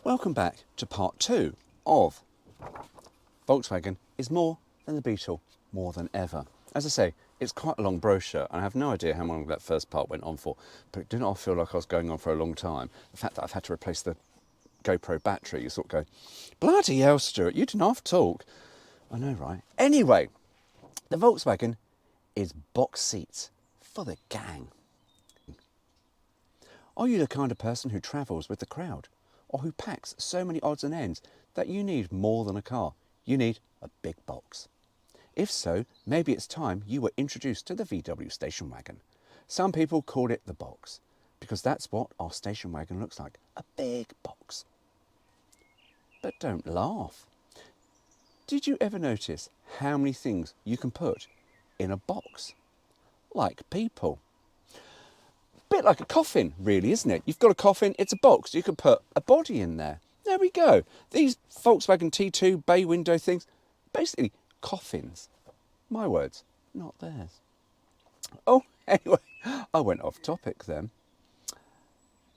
Welcome back to part 2 of Volkswagen is more than the Beetle, more than ever. As I say, it's quite a long brochure, and I have no idea how long that first part went on for, but it did not feel like I was going on for a long time. The fact that I've had to replace the GoPro battery, you sort of go, bloody hell, Stuart, you didn't half talk. I know, right? Anyway, the Volkswagen is box seats for the gang. Are you the kind of person who travels with the crowd, or who packs so many odds and ends that you need more than a car? You need a big box. If so, maybe it's time you were introduced to the VW station wagon. Some people call it the box, because that's what our station wagon looks like, a big box. But don't laugh. Did you ever notice how many things you can put in a box? Like people. Bit like a coffin, really, isn't it? You've got a coffin, it's a box. You can put a body in there. There we go. These Volkswagen T2 bay window things, basically coffins. My words, not theirs. Oh, anyway, I went off topic then.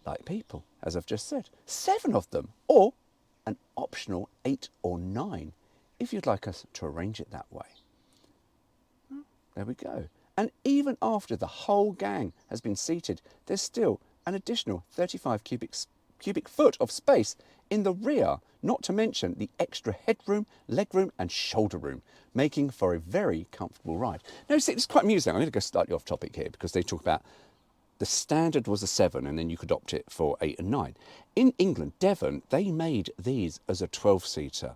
Like people, as I've just said. 7 of them, or an optional 8 or 9, if you'd like us to arrange it that way. There we go. And even after the whole gang has been seated, there's still an additional 35 cubic foot of space in the rear, not to mention the extra headroom, legroom and shoulder room, making for a very comfortable ride. Now, see, it's quite amusing. I'm going to go slightly off topic here because they talk about the standard was a 7 and then you could opt it for 8 and 9. In England, Devon, they made these as a 12-seater.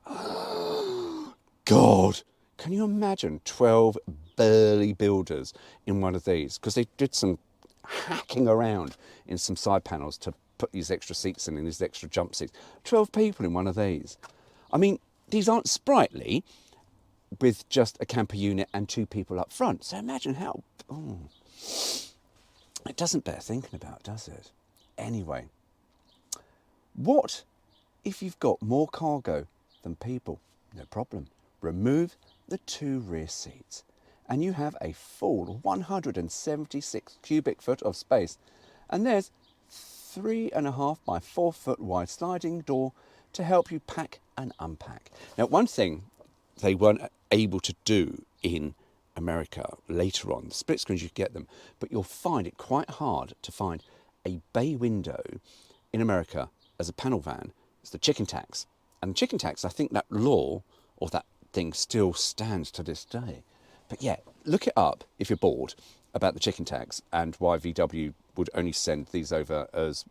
God! Can you imagine 12 burly builders in one of these? Because they did some hacking around in some side panels to put these extra seats in, these extra jump seats. 12 people in one of these. I mean, these aren't sprightly with just a camper unit and 2 people up front. So imagine how... Oh, it doesn't bear thinking about, does it? Anyway, what if you've got more cargo than people? No problem. Remove the 2 rear seats and you have a full 176 cubic foot of space, and there's 3.5 by 4 foot wide sliding door to help you pack and unpack. Now, one thing they weren't able to do in America later on, the split screens you get them, but you'll find it quite hard to find a bay window in America as a panel van. It's the chicken tax, and chicken tax, I think that law or that thing still stands to this day. But yeah, look it up if you're bored about the chicken tax and why VW would only send these over as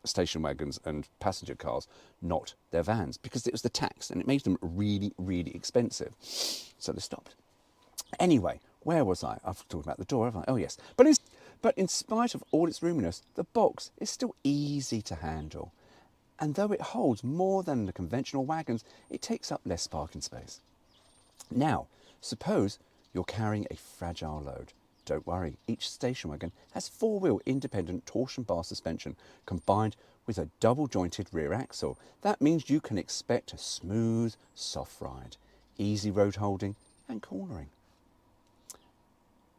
station wagons and passenger cars, not their vans, because it was the tax and it made them really, really expensive. So they stopped. Anyway, where was I? I've talked about the door, haven't I? Oh yes. But in spite of all its roominess, the box is still easy to handle. And though it holds more than the conventional wagons, it takes up less parking space. Now, suppose you're carrying a fragile load. Don't worry, each station wagon has 4-wheel independent torsion bar suspension combined with a double-jointed rear axle. That means you can expect a smooth, soft ride, easy road holding and cornering.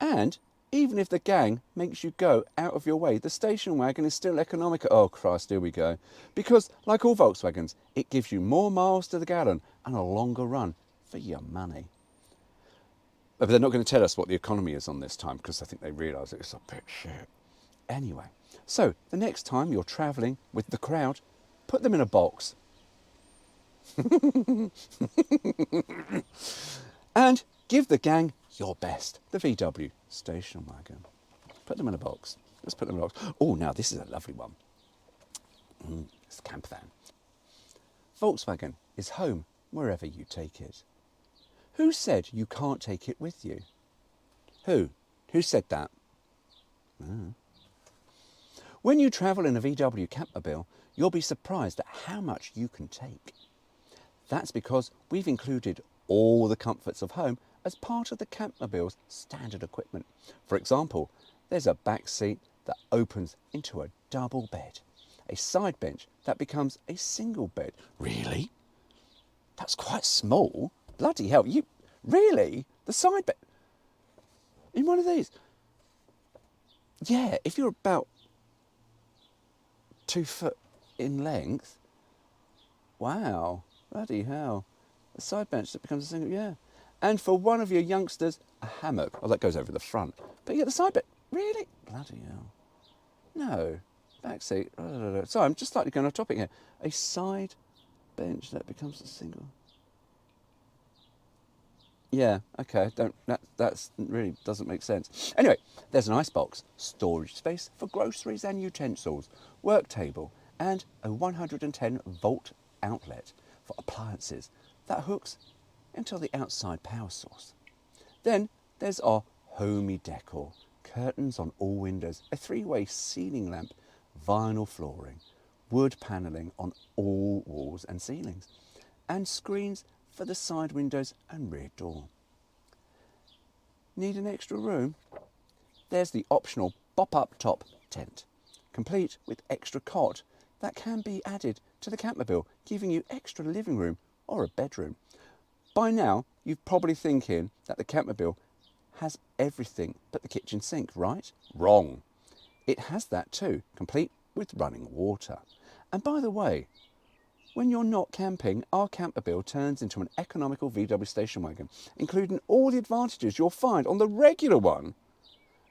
And even if the gang makes you go out of your way, the station wagon is still economical. Oh Christ, here we go. Because, like all Volkswagens, it gives you more miles to the gallon and a longer run for your money. But they're not going to tell us what the economy is on this time, because I think they realise it's a bit shit. Anyway, so the next time you're travelling with the crowd, put them in a box. And give the gang your best, the VW station wagon. Put them in a box. Let's put them in a box. Oh, now this is a lovely one. It's the camper van. Volkswagen is home wherever you take it. Who said you can't take it with you? Who? Who said that? When you travel in a VW Campmobile, you'll be surprised at how much you can take. That's because we've included all the comforts of home as part of the Campmobile's standard equipment. For example, there's a back seat that opens into a double bed, a side bench that becomes a single bed. Really? That's quite small. Bloody hell, you really? The side bed in one of these? Yeah, if you're about 2 foot in length, Wow, bloody hell. A side bench that becomes a single, yeah. And for one of your youngsters, a hammock. Oh, that goes over the front. But you get the side bench. Really? Bloody hell. No. Back seat. Sorry, I'm just slightly going off topic here. A side bench that becomes a single. Yeah, okay. That's really doesn't make sense. Anyway, there's an icebox, storage space for groceries and utensils, work table, and a 110-volt outlet for appliances that hooks into the outside power source. Then there's our homey decor, curtains on all windows, a 3-way ceiling lamp, vinyl flooring, wood panelling on all walls and ceilings, and screens for the side windows and rear door. Need an extra room? There's the optional pop-up top tent, complete with extra cot that can be added to the campermobile, giving you extra living room or a bedroom. By now, you're probably thinking that the campermobile has everything but the kitchen sink, right? Wrong. It has that too, complete with running water. And by the way, when you're not camping, our campermobile turns into an economical VW station wagon, including all the advantages you'll find on the regular one.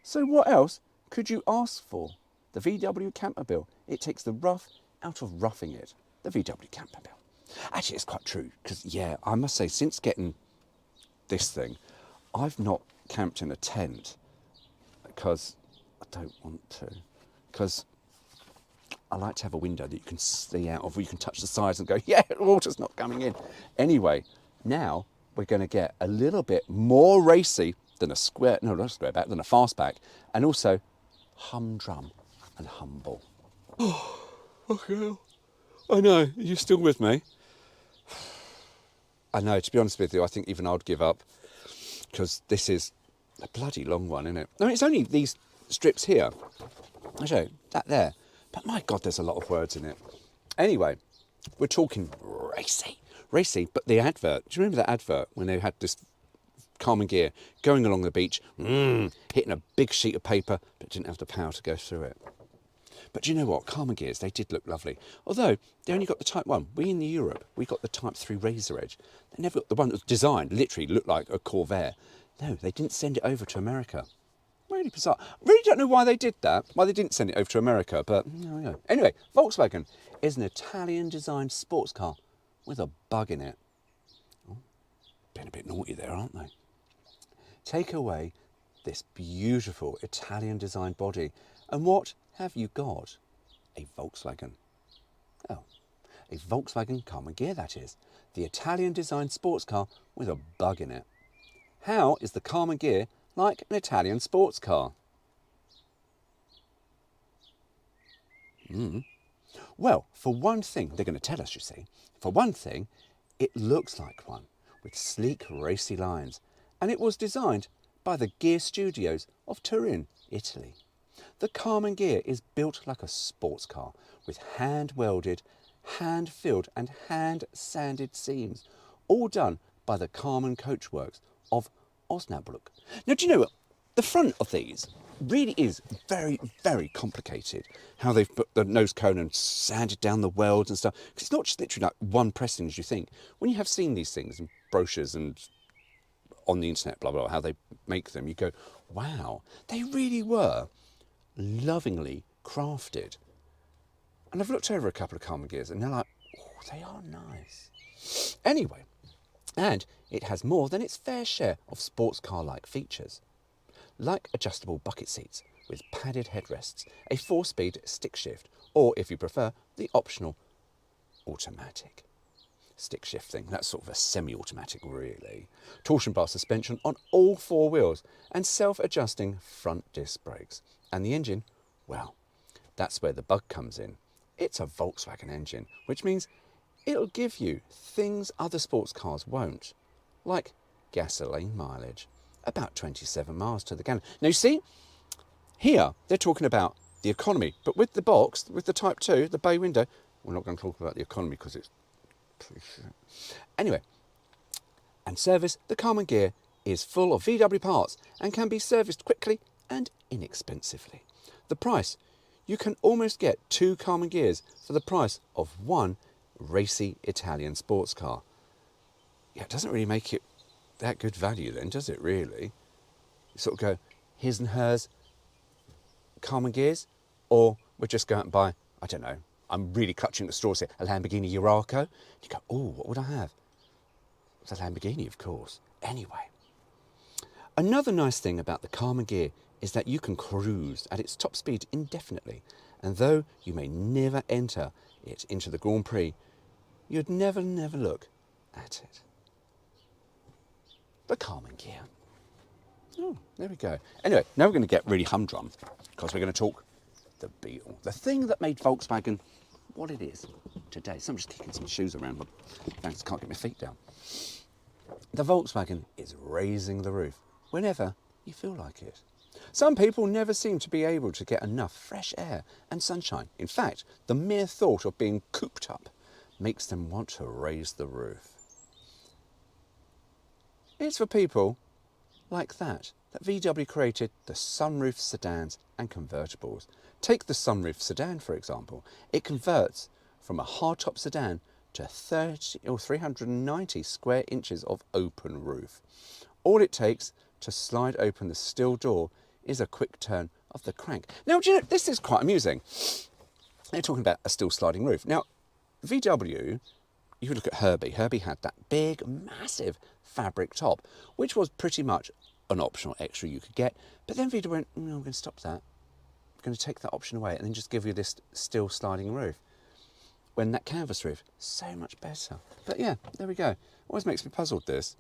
So what else could you ask for? The VW campermobile. It takes the rough out of roughing it. The VW campermobile. Actually, it's quite true, because, yeah, I must say, since getting this thing, I've not camped in a tent, because I don't want to. Because I like to have a window that you can see out of, where you can touch the sides and go, yeah, water's not coming in. Anyway, now we're going to get a little bit more racy than a square, no, not a squareback, than a fastback, and also humdrum and humble. Okay. I know, are you still with me? I know, to be honest with you, I think even I'd give up, because this is a bloody long one, isn't it? I mean, it's only these strips here. I'll show you, that there. But my God, there's a lot of words in it. Anyway, we're talking racy. Racy, but the advert, do you remember that advert when they had this Karmann Ghia going along the beach, hitting a big sheet of paper, but didn't have the power to go through it? But do you know what? Karmann Ghias, they did look lovely. Although, they only got the Type 1. We in Europe, we got the Type 3 Razor Edge. They never got the one that was designed, literally looked like a Corvair. No, they didn't send it over to America. Really bizarre. Really don't know why they did that, why they didn't send it over to America, but no. Anyway, Volkswagen is an Italian-designed sports car with a bug in it. Oh, been a bit naughty there, aren't they? Take away this beautiful Italian-designed body, and what have you got? A Volkswagen. Oh, a Volkswagen Karmann Ghia, that is. The Italian-designed sports car with a bug in it. How is the Karmann Ghia like an Italian sports car? Well, for one thing, they're going to tell us, you see. For one thing, it looks like one, with sleek, racy lines. And it was designed by the Ghia Studios of Turin, Italy. The Karmann Ghia is built like a sports car, with hand-welded, hand-filled and hand-sanded seams, all done by the Karmann Coachworks of Osnabrück. Now, do you know what? The front of these really is very, very complicated, how they've put the nose cone and sanded down the welds and stuff. Because it's not just literally like one pressing as you think. When you have seen these things in brochures and on the internet, blah, blah, blah, how they make them, you go, wow, they really were lovingly crafted. And I've looked over a couple of Karmann Ghias and they're like, oh, they are nice. Anyway, and it has more than its fair share of sports car-like features, like adjustable bucket seats with padded headrests, a 4-speed stick shift, or if you prefer, the optional automatic stick shift thing. That's sort of a semi-automatic, really. Torsion bar suspension on all 4 wheels and self-adjusting front disc brakes. And the engine, well, that's where the bug comes in. It's a Volkswagen engine, which means it'll give you things other sports cars won't, like gasoline mileage, about 27 miles to the gallon. Now you see, here they're talking about the economy, but with the box, with the Type 2, the bay window, we're not going to talk about the economy because it's pretty shit. Anyway, and service, the Karmann Ghia is full of VW parts and can be serviced quickly and inexpensively. The price, you can almost get 2 Karmann Ghias for the price of one racy Italian sports car. Yeah, it doesn't really make it that good value then, does it really? You sort of go, his and hers, Karmann Ghias, or we're just going to buy, I don't know, I'm really clutching at the straws here, a Lamborghini Urraco. You go, oh, what would I have? It's a Lamborghini, of course. Anyway, another nice thing about the Karmann Ghia is that you can cruise at its top speed indefinitely, and though you may never enter it into the Grand Prix, you'd never look at it. The Karmann Ghia. Oh, there we go. Anyway, now we're going to get really humdrum, because we're going to talk the Beetle, the thing that made Volkswagen what it is today. So I'm just kicking some shoes around, but thanks, can't get my feet down. The Volkswagen is raising the roof whenever you feel like it. Some people never seem to be able to get enough fresh air and sunshine. In fact, the mere thought of being cooped up makes them want to raise the roof. It's for people like that VW created the sunroof sedans and convertibles. Take the sunroof sedan, for example. It converts from a hardtop sedan to 390 square inches of open roof. All it takes to slide open the steel door is a quick turn of the crank. Now, do you know, this is quite amusing. They're talking about a still sliding roof. Now, VW, you could look at Herbie. Herbie had that big, massive fabric top, which was pretty much an optional extra you could get. But then VW went, no, we're going to stop that. We're going to take that option away and then just give you this still sliding roof. When that canvas roof, so much better. But yeah, there we go. Always makes me puzzled, this.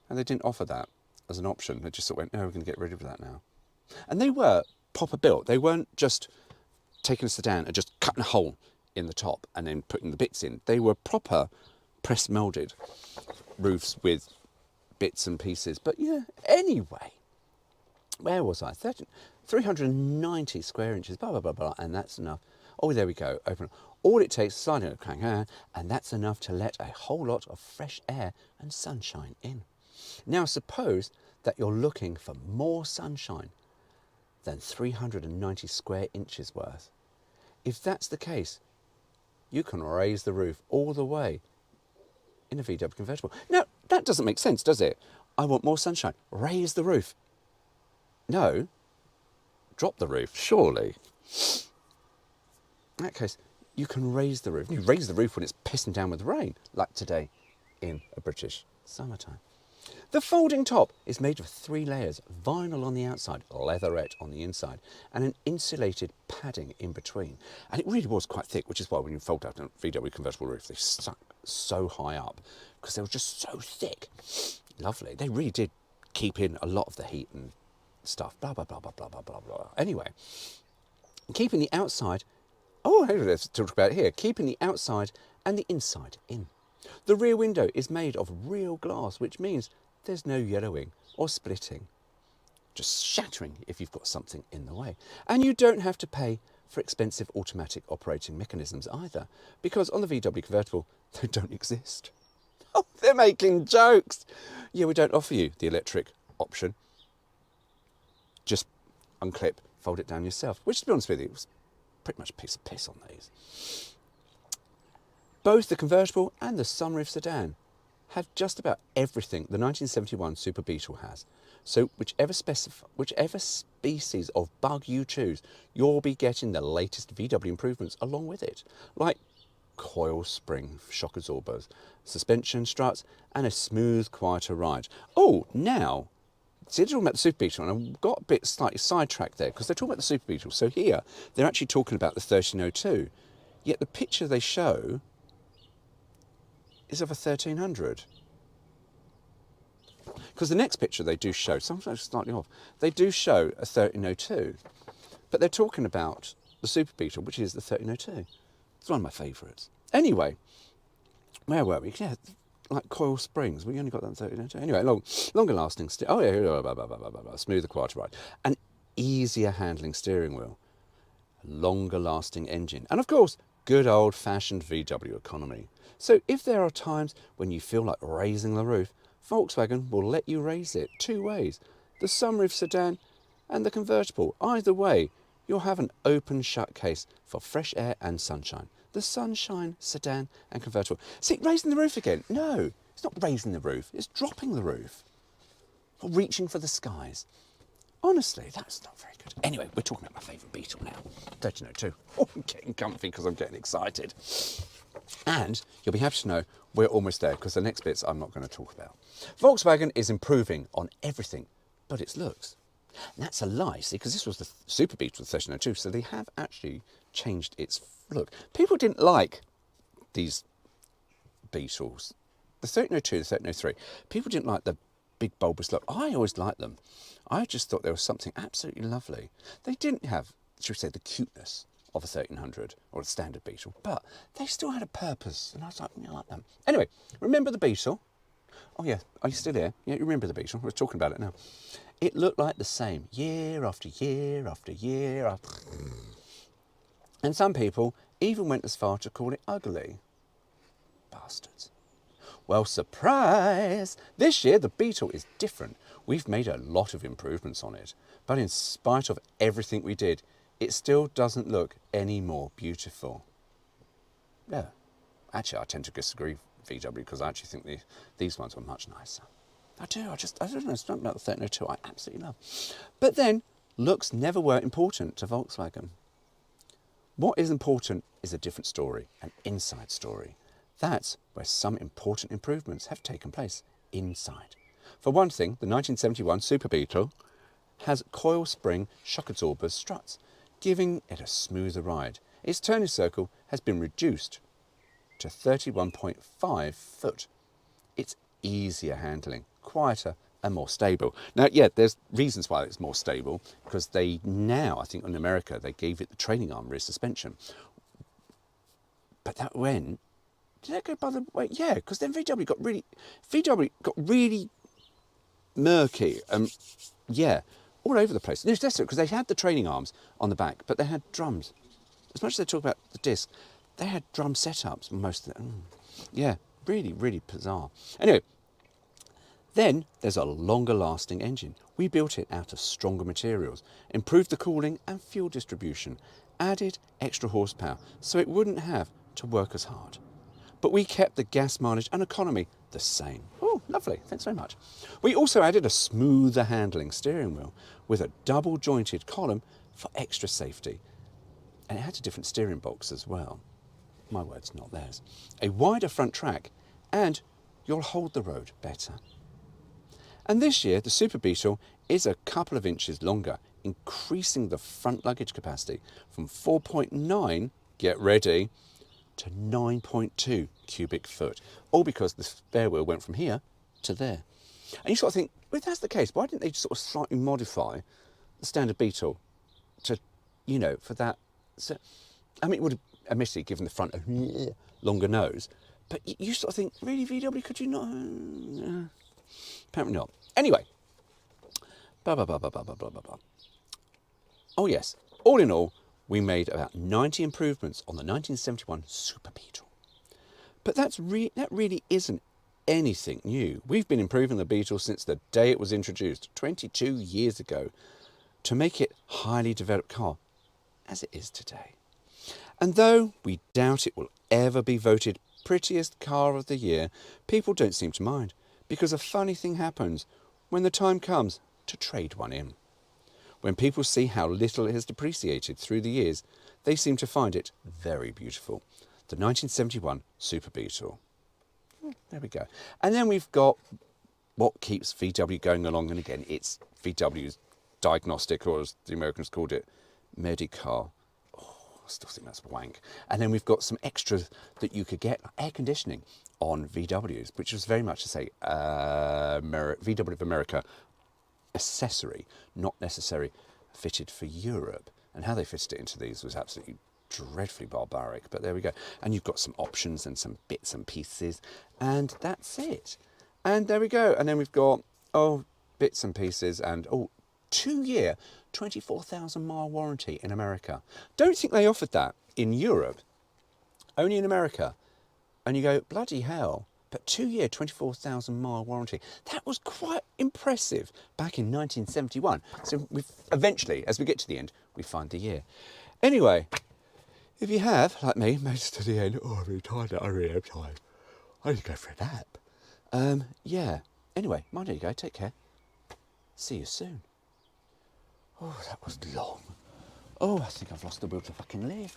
And they didn't offer that as an option. They just sort of went, no, we're going to get rid of that now. And they were proper built. They weren't just taking a sedan and just cutting a hole in the top and then putting the bits in. They were proper press moulded roofs with bits and pieces. But yeah, anyway, where was I? 390 square inches, blah, blah, blah, blah, and that's enough. Oh, there we go, open. All it takes is sliding a crank, and that's enough to let a whole lot of fresh air and sunshine in. Now, suppose that you're looking for more sunshine than 390 square inches worth. If that's the case, you can raise the roof all the way in a VW convertible. Now, that doesn't make sense, does it? I want more sunshine. Raise the roof. No, drop the roof, surely. In that case, you can raise the roof. You raise the roof when it's pissing down with rain, like today in a British summertime. The folding top is made of 3 layers, vinyl on the outside, leatherette on the inside, and an insulated padding in between. And it really was quite thick, which is why when you fold out a VW convertible roof, they stuck so high up, because they were just so thick. Lovely. They really did keep in a lot of the heat and stuff. Blah, blah, blah, blah, blah, blah, blah, blah. Anyway, keeping the outside... Oh, hey, let's talk about it here. Keeping the outside and the inside in. The rear window is made of real glass, which means there's no yellowing or splitting. Just shattering if you've got something in the way. And you don't have to pay for expensive automatic operating mechanisms either, because on the VW convertible, they don't exist. Oh, they're making jokes. Yeah, we don't offer you the electric option. Just unclip, fold it down yourself, which, to be honest with you, was pretty much a piece of piss on these. Both the convertible and the sunroof sedan have just about everything the 1971 Super Beetle has. So whichever species of bug you choose, you'll be getting the latest VW improvements along with it, like coil spring shock absorbers, suspension struts, and a smooth, quieter ride. Oh, now, see, they're talking about the Super Beetle, and I've got a bit slightly sidetracked there, because they're talking about the Super Beetle. So here, they're actually talking about the 1302, yet the picture they show is of a 1300. Because the next picture they do show, sometimes slightly off, they do show a 1302, but they're talking about the Super Beetle, which is the 1302. It's one of my favourites. Anyway, where were we? Yeah, like coil springs. We only got that in 1302. Anyway, longer lasting, smoother, quieter ride. An easier handling steering wheel. Longer lasting engine. And of course, good old fashioned VW economy. So if there are times when you feel like raising the roof, Volkswagen will let you raise it 2 ways. The sunroof sedan and the convertible. Either way, you'll have an open shut case for fresh air and sunshine. the Sunshine sedan and convertible. See, raising the roof again. No, it's not raising the roof, it's dropping the roof. Or reaching for the skies. Honestly, that's not very good. Anyway, we're talking about my favourite Beetle now. 1302. Oh, I'm getting comfy because I'm getting excited. And you'll be happy to know we're almost there, because the next bits I'm not going to talk about. Volkswagen is improving on everything but its looks. And that's a lie, see, because this was the Super Beetle 1302, so they have actually changed its look. People didn't like these Beetles. The 1302, the 1303, people didn't like the big bulbous look. I always liked them. I just thought there was something absolutely lovely. They didn't have, should we say, the cuteness of a 1300 or a standard Beetle, but they still had a purpose, and I was like, I like them. Anyway, remember the Beetle? Oh yeah, are you still here? Yeah, you remember the Beetle? We're talking about it now. It looked like the same year after year after year after... And some people even went as far to call it ugly. Bastards. Well, surprise! This year the Beetle is different. We've made a lot of improvements on it, but in spite of everything we did, it still doesn't look any more beautiful. Yeah, actually I tend to disagree with VW, because I actually think these ones were much nicer. I do, I don't know, it's not about the 1302 I absolutely love. But then, looks never were important to Volkswagen. What is important is a different story, an inside story. That's where some important improvements have taken place, inside. For one thing, the 1971 Super Beetle has coil spring shock absorbers struts, giving it a smoother ride. Its turning circle has been reduced to 31.5 foot. It's easier handling, quieter and more stable. Now, yeah, there's reasons why it's more stable, because they now, I think in America, they gave it the training arm rear suspension. But that went, did that go by the way? Yeah, because then VW got really murky. Yeah, all over the place. And it's just because they had the training arms on the back, but they had drums. As much as they talk about the disc, they had drum setups most of the... Yeah, really, really bizarre. Anyway, then there's a longer lasting engine. We built it out of stronger materials, improved the cooling and fuel distribution, added extra horsepower so it wouldn't have to work as hard. But we kept the gas mileage and economy the same. Oh, lovely, thanks very much. We also added a smoother handling steering wheel with a double jointed column for extra safety. And it had a different steering box as well. My words, not theirs. A wider front track, and you'll hold the road better. And this year, the Super Beetle is a couple of inches longer, increasing the front luggage capacity from 4.9, get ready, to 9.2 cubic foot. All because the spare wheel went from here to there. And you sort of think, well, if that's the case, why didn't they sort of slightly modify the standard Beetle to, you know, for that? So, I mean, it would have admittedly given the front a longer nose, but you sort of think, really, VW, could you not? Apparently not. Anyway, oh yes, all in all, we made about 90 improvements on the 1971 Super Beetle. But that really isn't anything new. We've been improving the Beetle since the day it was introduced, 22 years ago, to make it a highly developed car, as it is today. And though we doubt it will ever be voted prettiest car of the year, people don't seem to mind, because a funny thing happens when the time comes to trade one in. When people see how little it has depreciated through the years, they seem to find it very beautiful. The 1971 Super Beetle. There we go. And then we've got what keeps VW going along, and again, it's VW's diagnostic, or as the Americans called it, Medicar. I still think that's wank. And then we've got some extras that you could get, like air conditioning on VWs, which was very much to say VW of America accessory, not necessarily fitted for Europe. And how they fitted it into these was absolutely dreadfully barbaric, but there we go. And you've got some options and some bits and pieces, and that's it. And there we go. And then we've got, bits and pieces, and 2-year, 24,000 mile warranty in America. Don't think they offered that in Europe, only in America. And you go, bloody hell, but 2-year, 24,000 mile warranty. That was quite impressive back in 1971. So we've eventually, as we get to the end, we find the year. Anyway, If you have, like me, made it to the end, oh, I'm really tired, I really am tired. I need to go for a nap. Yeah. Anyway, mind you go, take care. See you soon. Oh, that was long. Oh, I think I've lost the will to fucking live.